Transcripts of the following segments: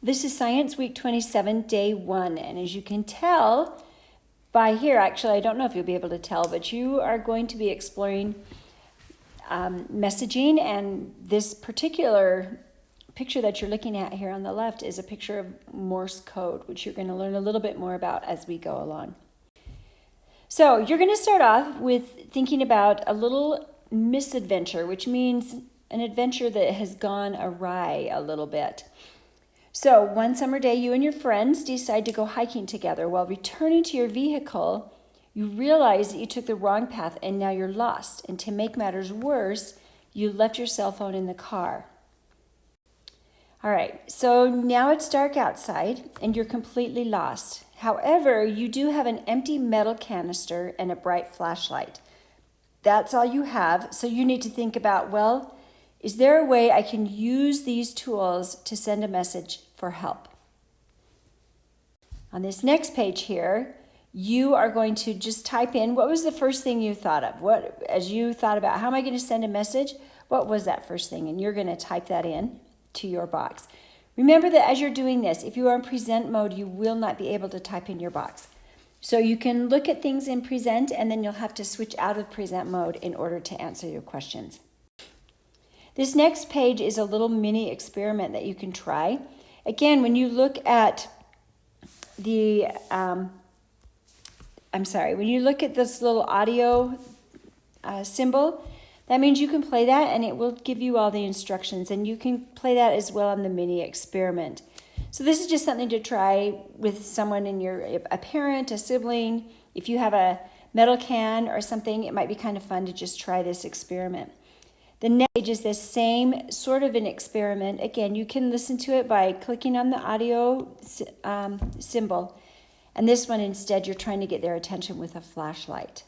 This is Science Week 27, Day 1. And as you can tell by here, actually, I don't know if you'll be able to tell, but you are going to be exploring messaging. And this particular picture that you're looking at here on the left is a picture of Morse code, which you're going to learn a little bit more about as we go along. So you're going to start off with thinking about a little misadventure, which means an adventure that has gone awry a little bit. So one summer day, you and your friends decide to go hiking together. While returning to your vehicle, you realize that you took the wrong path and now you're lost. And to make matters worse, you left your cell phone in the car. All right, so now it's dark outside and you're completely lost. However, you do have an empty metal canister and a bright flashlight. That's all you have, so you need to think about, well, is there a way I can use these tools to send a message for help? On this next page here, you are going to just type in, what was the first thing you thought of? As you thought about, how am I going to send a message? What was that first thing? And you're going to type that in to your box. Remember that as you're doing this, if you are in present mode, you will not be able to type in your box. So you can look at things in present, and then you'll have to switch out of present mode in order to answer your questions. This next page is a little mini experiment that you can try. Again, when you look at the, when you look at this little audio symbol, that means you can play that and it will give you all the instructions, and you can play that as well on the mini experiment. So this is just something to try with someone a parent, a sibling. If you have a metal can or something, it might be kind of fun to just try this experiment. The next page is the same sort of an experiment. Again, you can listen to it by clicking on the audio symbol. And this one, instead, you're trying to get their attention with a flashlight.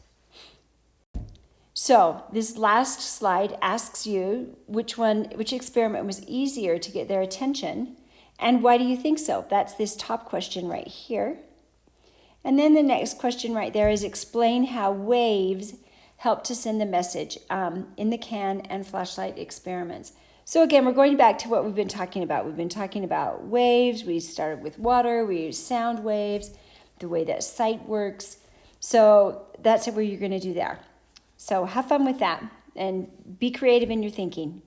So this last slide asks you which experiment was easier to get their attention, and why do you think so? That's this top question right here. And then the next question right there is explain how waves help to send the message in the can and flashlight experiments. So again, we're going back to what we've been talking about. We've been talking about waves. We started with water. We used sound waves, the way that sight works. So that's what you're going to do there. So have fun with that and be creative in your thinking.